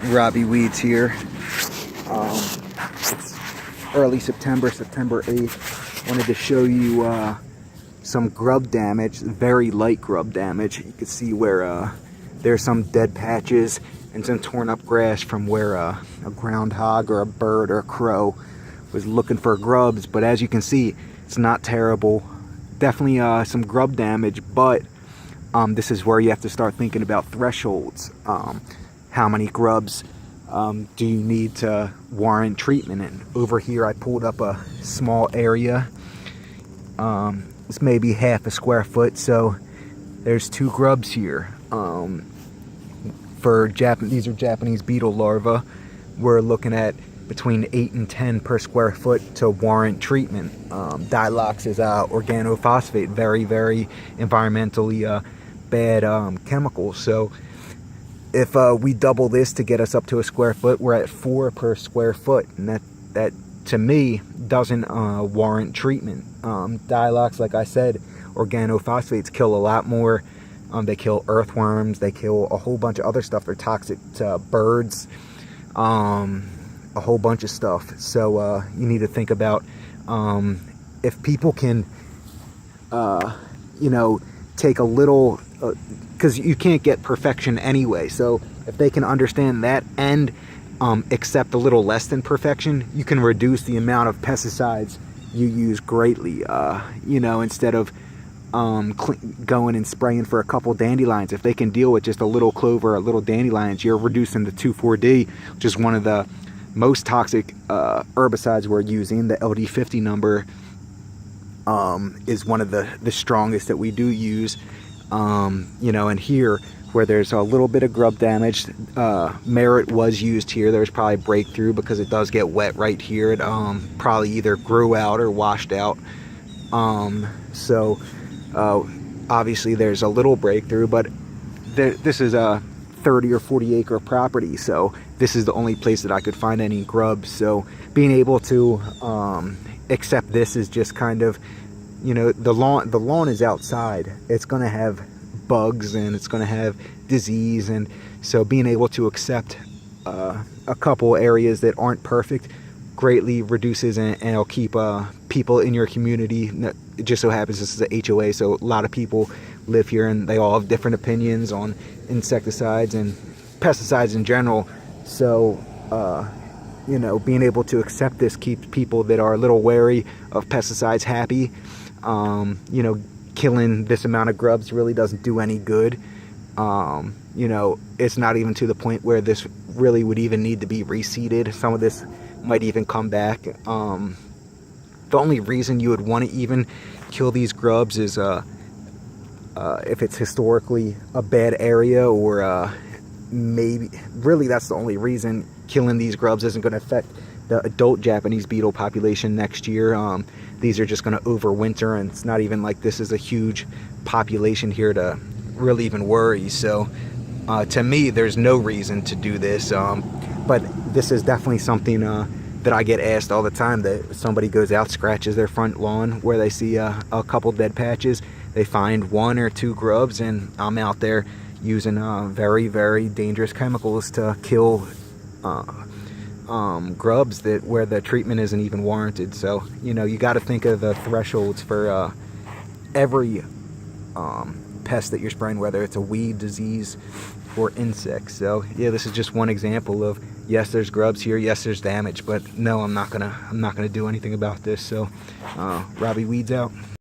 Robbie weeds here. It's early September, September 8th. Wanted to show you some grub damage, very light grub damage. You can see where there's some dead patches and some torn up grass from where a groundhog or a bird or a crow was looking for grubs. But as you can see, it's not terrible. Definitely some grub damage, but this is where you have to start thinking about thresholds. How many grubs do you need to warrant treatment? And over here I pulled up a small area. It's maybe half a square foot, so there's 2 grubs here. These are Japanese beetle larvae. We're looking at between 8 and 10 per square foot to warrant treatment. Dilox is organophosphate, very, very environmentally bad chemical. So if we double this to get us up to a square foot, we're at 4 per square foot, and that to me doesn't warrant treatment. Dilox, like I said, organophosphates kill a lot more. They kill earthworms, they kill a whole bunch of other stuff. They're toxic to birds, a whole bunch of stuff. So you need to think about if people can take a little, because you can't get perfection anyway. So if they can understand that and accept a little less than perfection, you can reduce the amount of pesticides you use greatly. Instead of going and spraying for a couple dandelions, if they can deal with just a little clover, a little dandelions, you're reducing the 2,4-D, which is one of the most toxic herbicides we're using. The LD50 number is one of the strongest that we do use. And here where there's a little bit of grub damage, merit was used here. There's probably breakthrough because it does get wet right here. It probably either grew out or washed out. Obviously there's a little breakthrough, but this is a 30 or 40 acre property, so this is the only place that I could find any grubs. So being able to accept this is just kind of, the lawn is outside. It's going to have bugs and it's going to have disease, and so being able to accept a couple areas that aren't perfect greatly reduces and it'll keep people in your community. It just so happens this is a HOA, so a lot of people live here and they all have different opinions on insecticides and pesticides in general. So being able to accept this keeps people that are a little wary of pesticides happy. Killing this amount of grubs really doesn't do any good. It's not even to the point where this really would even need to be reseeded. Some of this might even come back. The only reason you would want to even kill these grubs is if it's historically a bad area, or maybe really that's the only reason. Killing these grubs isn't going to affect the adult Japanese beetle population next year. These are just going to overwinter, and it's not even like this is a huge population here to really even worry. So to me, there's no reason to do this. But this is definitely something that I get asked all the time, that somebody goes out, scratches their front lawn where they see a couple dead patches, they find 1 or 2 grubs, and I'm out there using very, very dangerous chemicals to kill grubs where the treatment isn't even warranted. So you got to think of the thresholds for every pest that you're spraying, whether it's a weed, disease, or insect. So yeah, this is just one example of, yes, there's grubs here, yes, there's damage, but no, I'm not gonna do anything about this. So Robbie weeds out.